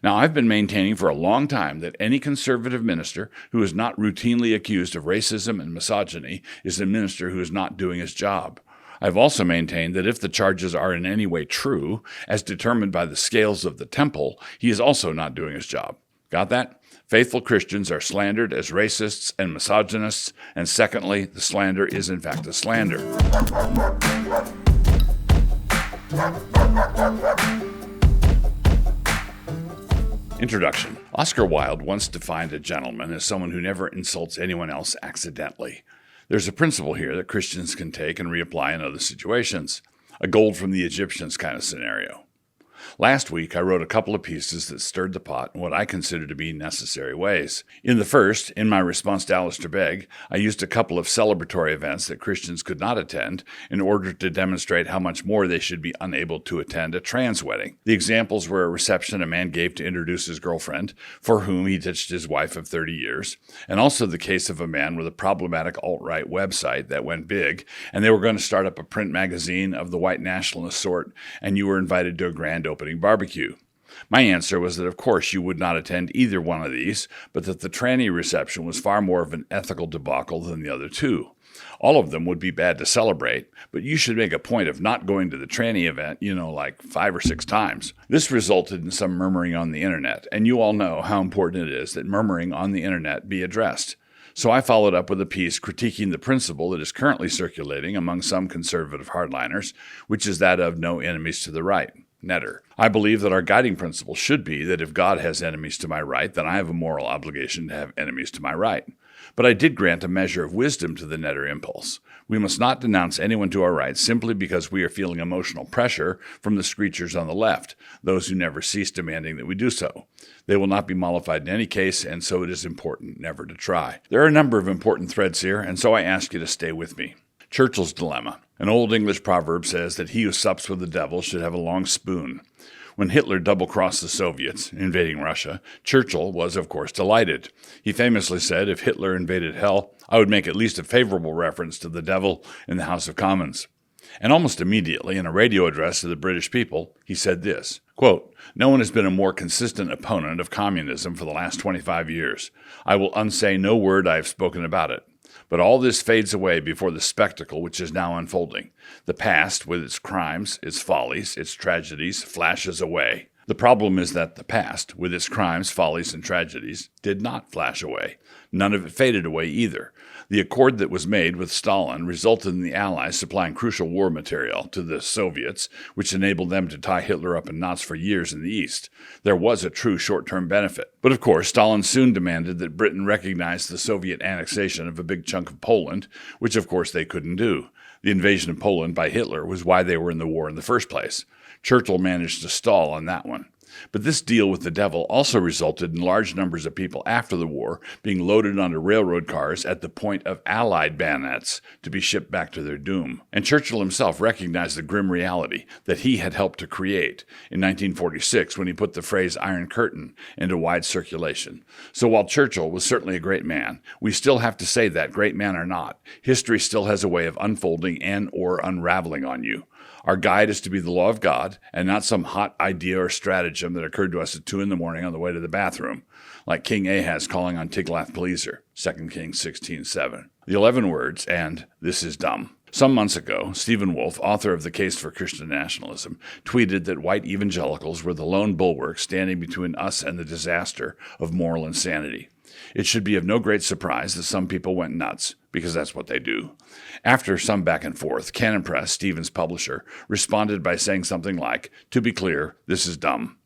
Now, I've been maintaining for a long time that any conservative minister who is not routinely accused of racism and misogyny is a minister who is not doing his job. I've also maintained that if the charges are in any way true, as determined by the scales of the temple, he is also not doing his job. Got that? Faithful Christians are slandered as racists and misogynists, and secondly, the slander is in fact a slander. Introduction. Oscar Wilde once defined a gentleman as someone who never insults anyone else accidentally. There's a principle here that Christians can take and reapply in other situations. A gold from the Egyptians kind of scenario. Last week, I wrote a couple of pieces that stirred the pot in what I consider to be necessary ways. In the first, in my response to Alistair Begg, I used a couple of celebratory events that Christians could not attend in order to demonstrate how much more they should be unable to attend a trans wedding. The examples were a reception a man gave to introduce his girlfriend, for whom he ditched his wife of 30 years, and also the case of a man with a problematic alt-right website that went big, and they were going to start up a print magazine of the white nationalist sort, and you were invited to a grand opening barbecue. My answer was that of course you would not attend either one of these, but that the tranny reception was far more of an ethical debacle than the other two. All of them would be bad to celebrate, but you should make a point of not going to the tranny event, like 5 or 6 times. This resulted in some murmuring on the internet, and you all know how important it is that murmuring on the internet be addressed. So I followed up with a piece critiquing the principle that is currently circulating among some conservative hardliners, which is that of no enemies to the right. Netter. I believe that our guiding principle should be that if God has enemies to my right, then I have a moral obligation to have enemies to my right. But I did grant a measure of wisdom to the netter impulse. We must not denounce anyone to our right simply because we are feeling emotional pressure from the screechers on the left, those who never cease demanding that we do so. They will not be mollified in any case, and so it is important never to try. There are a number of important threads here, and so I ask you to stay with me. Churchill's dilemma. An old English proverb says that he who sups with the devil should have a long spoon. When Hitler double-crossed the Soviets, invading Russia, Churchill was, of course, delighted. He famously said, if Hitler invaded hell, I would make at least a favorable reference to the devil in the House of Commons. And almost immediately, in a radio address to the British people, he said this, quote, "No one has been a more consistent opponent of communism for the last 25 years. I will unsay no word I have spoken about it. But all this fades away before the spectacle which is now unfolding. The past, with its crimes, its follies, its tragedies, flashes away. The problem is that the past, with its crimes, follies, and tragedies, did not flash away. None of it faded away either. The accord that was made with Stalin resulted in the Allies supplying crucial war material to the Soviets, which enabled them to tie Hitler up in knots for years in the East. There was a true short-term benefit. But of course, Stalin soon demanded that Britain recognize the Soviet annexation of a big chunk of Poland, which of course they couldn't do. The invasion of Poland by Hitler was why they were in the war in the first place. Churchill managed to stall on that one. But this deal with the devil also resulted in large numbers of people after the war being loaded onto railroad cars at the point of Allied bayonets to be shipped back to their doom. And Churchill himself recognized the grim reality that he had helped to create in 1946 when he put the phrase Iron Curtain into wide circulation. So while Churchill was certainly a great man, we still have to say that, great man or not, history still has a way of unfolding and or unraveling on you. Our guide is to be the law of God and not some hot idea or stratagem that occurred to us at 2 a.m. on the way to the bathroom, like King Ahaz calling on Tiglath-Pileser, 2 Kings 16:7. The 11 words, and this is dumb. Some months ago, Stephen Wolfe, author of The Case for Christian Nationalism, tweeted that white evangelicals were the lone bulwark standing between us and the disaster of moral insanity. It should be of no great surprise that some people went nuts, because that's what they do. After some back and forth, Canon Press, Stephen's publisher, responded by saying something like, "To be clear, this is dumb."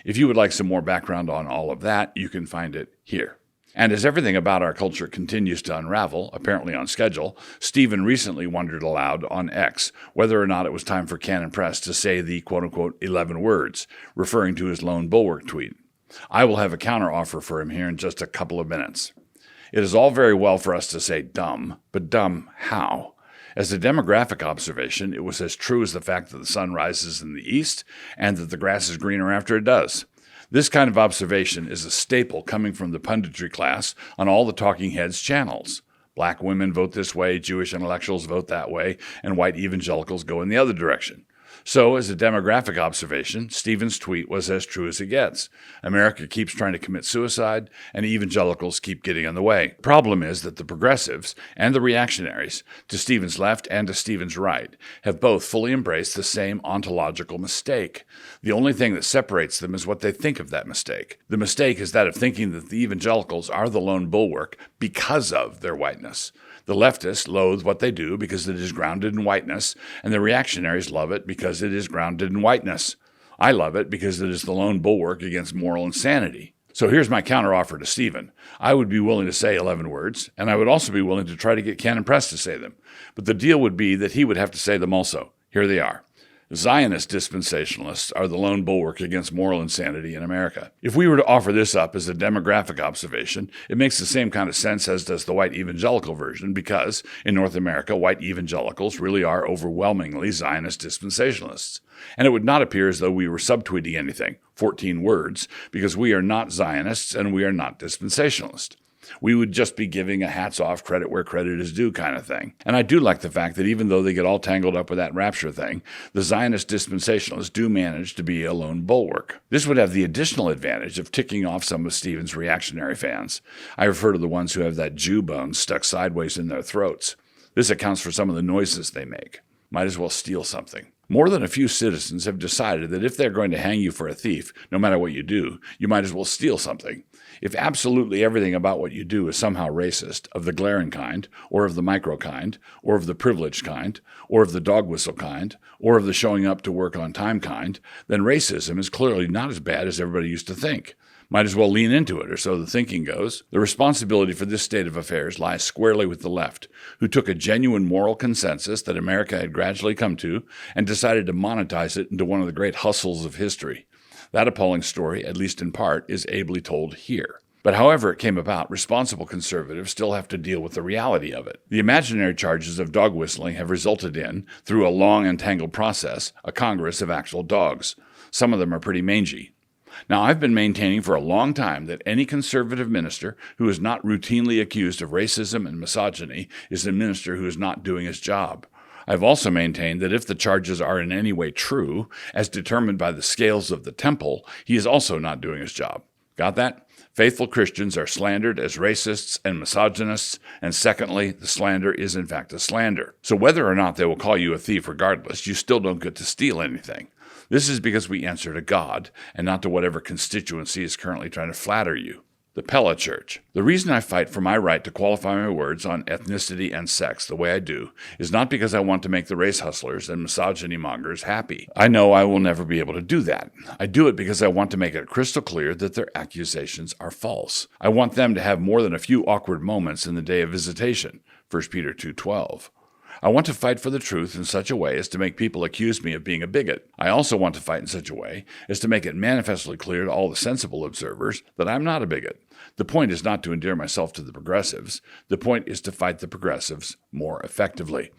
If you would like some more background on all of that, you can find it here. And as everything about our culture continues to unravel, apparently on schedule, Stephen recently wondered aloud on X whether or not it was time for Canon Press to say the quote-unquote 11 words, referring to his lone bulwark tweet. I will have a counteroffer for him here in just a couple of minutes. It is all very well for us to say dumb, but dumb how? As a demographic observation, it was as true as the fact that the sun rises in the east and that the grass is greener after it does. This kind of observation is a staple coming from the punditry class on all the talking heads channels. Black women vote this way, Jewish intellectuals vote that way, and white evangelicals go in the other direction. So, as a demographic observation, Stephen's tweet was as true as it gets. America keeps trying to commit suicide, and evangelicals keep getting in the way. The problem is that the progressives and the reactionaries, to Stephen's left and to Stephen's right, have both fully embraced the same ontological mistake. The only thing that separates them is what they think of that mistake. The mistake is that of thinking that the evangelicals are the lone bulwark because of their whiteness. The leftists loathe what they do because it is grounded in whiteness, and the reactionaries love it because it is grounded in whiteness. I love it because it is the lone bulwark against moral insanity. So here's my counteroffer to Stephen. I would be willing to say 11 words, and I would also be willing to try to get Canon Press to say them. But the deal would be that he would have to say them also. Here they are. Zionist dispensationalists are the lone bulwark against moral insanity in America. If we were to offer this up as a demographic observation, it makes the same kind of sense as does the white evangelical version because, in North America, white evangelicals really are overwhelmingly Zionist dispensationalists. And it would not appear as though we were subtweeting anything, 14 words, because we are not Zionists and we are not dispensationalists. We would just be giving a hats-off, credit where credit is due kind of thing. And I do like the fact that even though they get all tangled up with that rapture thing, the Zionist dispensationalists do manage to be a lone bulwark. This would have the additional advantage of ticking off some of Stephen's reactionary fans. I refer to the ones who have that Jew bone stuck sideways in their throats. This accounts for some of the noises they make. Might as well steal something. More than a few citizens have decided that if they're going to hang you for a thief, no matter what you do, you might as well steal something. If absolutely everything about what you do is somehow racist, of the glaring kind, or of the micro kind, or of the privileged kind, or of the dog whistle kind, or of the showing up to work on time kind, then racism is clearly not as bad as everybody used to think. Might as well lean into it, or so the thinking goes. The responsibility for this state of affairs lies squarely with the left, who took a genuine moral consensus that America had gradually come to and decided to monetize it into one of the great hustles of history. That appalling story, at least in part, is ably told here. But however it came about, responsible conservatives still have to deal with the reality of it. The imaginary charges of dog whistling have resulted in, through a long and tangled process, a Congress of actual dogs. Some of them are pretty mangy. Now, I've been maintaining for a long time that any conservative minister who is not routinely accused of racism and misogyny is a minister who is not doing his job. I've also maintained that if the charges are in any way true, as determined by the scales of the temple, he is also not doing his job. Got that? Faithful Christians are slandered as racists and misogynists, and secondly, the slander is in fact a slander. So whether or not they will call you a thief regardless, you still don't get to steal anything. This is because we answer to God and not to whatever constituency is currently trying to flatter you. The Pella Church. The reason I fight for my right to qualify my words on ethnicity and sex the way I do is not because I want to make the race hustlers and misogyny mongers happy. I know I will never be able to do that. I do it because I want to make it crystal clear that their accusations are false. I want them to have more than a few awkward moments in the day of visitation, 1 Peter 2:12. I want to fight for the truth in such a way as to make people accuse me of being a bigot. I also want to fight in such a way as to make it manifestly clear to all the sensible observers that I'm not a bigot. The point is not to endear myself to the progressives. The point is to fight the progressives more effectively.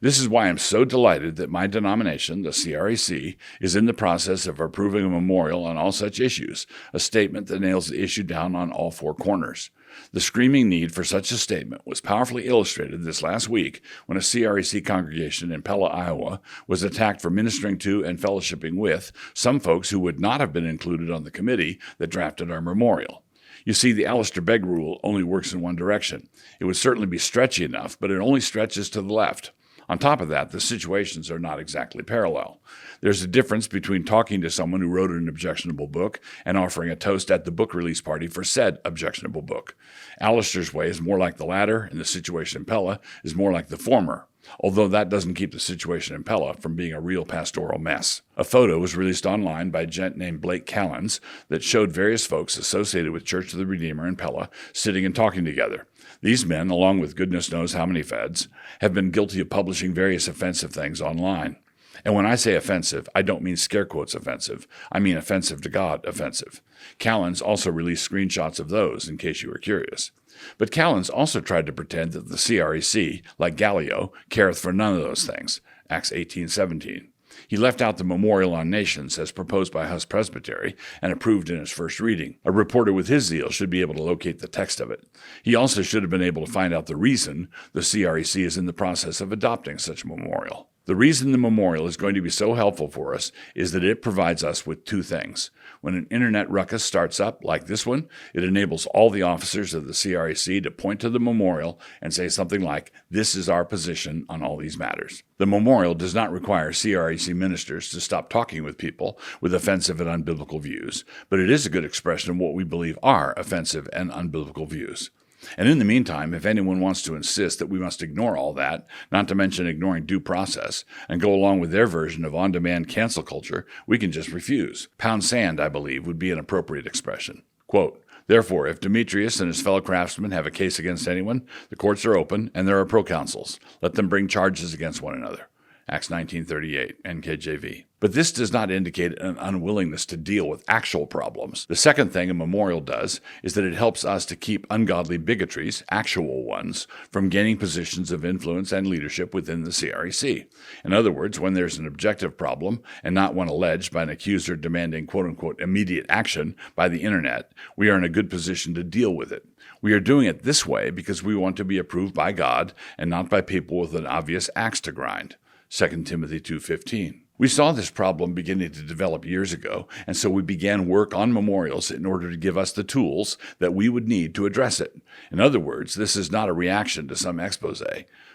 This is why I'm so delighted that my denomination, the CREC, is in the process of approving a memorial on all such issues, a statement that nails the issue down on all four corners. The screaming need for such a statement was powerfully illustrated this last week when a CREC congregation in Pella, Iowa, was attacked for ministering to and fellowshipping with some folks who would not have been included on the committee that drafted our memorial. You see, the Alistair Begg rule only works in one direction. It would certainly be stretchy enough, but it only stretches to the left. On top of that, the situations are not exactly parallel. There's a difference between talking to someone who wrote an objectionable book and offering a toast at the book release party for said objectionable book. Alistair's way is more like the latter, and the situation in Pella is more like the former, although that doesn't keep the situation in Pella from being a real pastoral mess. A photo was released online by a gent named Blake Callens that showed various folks associated with Church of the Redeemer in Pella sitting and talking together. These men, along with goodness knows how many feds, have been guilty of publishing various offensive things online. And when I say offensive, I don't mean scare quotes offensive. I mean offensive to God offensive. Callens also released screenshots of those, in case you were curious. But Callens also tried to pretend that the CREC, like Gallio, careth for none of those things, Acts 18:17. He left out the Memorial on Nations as proposed by Huss Presbytery and approved in his first reading. A reporter with his zeal should be able to locate the text of it. He also should have been able to find out the reason the CREC is in the process of adopting such a memorial. The reason the memorial is going to be so helpful for us is that it provides us with two things. When an internet ruckus starts up, like this one, it enables all the officers of the CREC to point to the memorial and say something like, "This is our position on all these matters." The memorial does not require CREC ministers to stop talking with people with offensive and unbiblical views, but it is a good expression of what we believe are offensive and unbiblical views. And in the meantime, if anyone wants to insist that we must ignore all that, not to mention ignoring due process, and go along with their version of on-demand cancel culture, we can just refuse. Pound sand, I believe, would be an appropriate expression. Quote, "Therefore, if Demetrius and his fellow craftsmen have a case against anyone, the courts are open, and there are proconsuls. Let them bring charges against one another." Acts 19:38, NKJV. But this does not indicate an unwillingness to deal with actual problems. The second thing a memorial does is that it helps us to keep ungodly bigotries, actual ones, from gaining positions of influence and leadership within the CREC. In other words, when there's an objective problem, and not one alleged by an accuser demanding quote-unquote immediate action by the internet, we are in a good position to deal with it. We are doing it this way because we want to be approved by God and not by people with an obvious axe to grind. 2 Timothy 2:15. We saw this problem beginning to develop years ago, and so we began work on memorials in order to give us the tools that we would need to address it. In other words, this is not a reaction to some expose.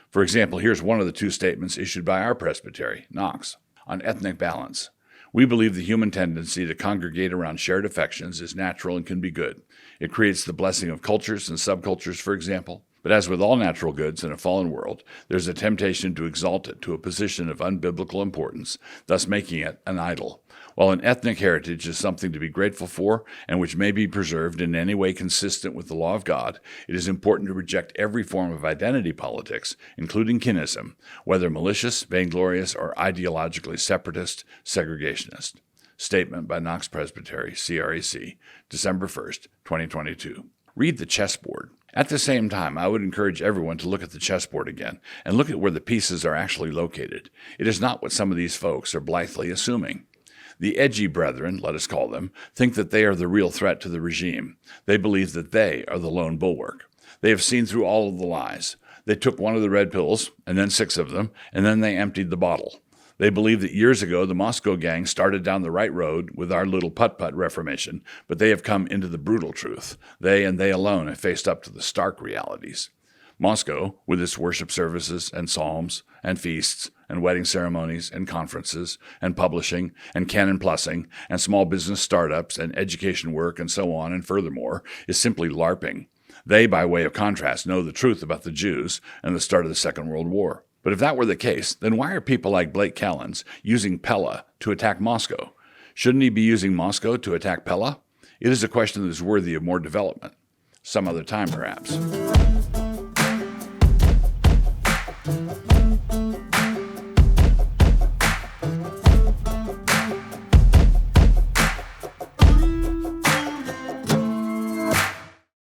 For example, here's one of the two statements issued by our presbytery, Knox, on ethnic balance. We believe the human tendency to congregate around shared affections is natural and can be good. It creates the blessing of cultures and subcultures, for example. But as with all natural goods in a fallen world, there's a temptation to exalt it to a position of unbiblical importance, thus making it an idol. While an ethnic heritage is something to be grateful for and which may be preserved in any way consistent with the law of God, it is important to reject every form of identity politics, including kinism, whether malicious, vainglorious, or ideologically separatist, segregationist. Statement by Knox Presbytery, CREC, December 1st, 2022. Read the chessboard. At the same time, I would encourage everyone to look at the chessboard again and look at where the pieces are actually located. It is not what some of these folks are blithely assuming. The edgy brethren, let us call them, think that they are the real threat to the regime. They believe that they are the lone bulwark. They have seen through all of the lies. They took one of the red pills, and then 6 of them, and then they emptied the bottle. They believe that years ago the Moscow gang started down the right road with our little putt-putt reformation, but they have come into the brutal truth. They and they alone have faced up to the stark realities. Moscow, with its worship services and psalms and feasts and wedding ceremonies and conferences and publishing and canon plussing and small business startups and education work and so on, and furthermore, is simply LARPing. They, by way of contrast, know the truth about the Jews and the start of the Second World War. But if that were the case, then why are people like Blake Callens using Pella to attack Moscow? Shouldn't he be using Moscow to attack Pella? It is a question that is worthy of more development. Some other time, perhaps.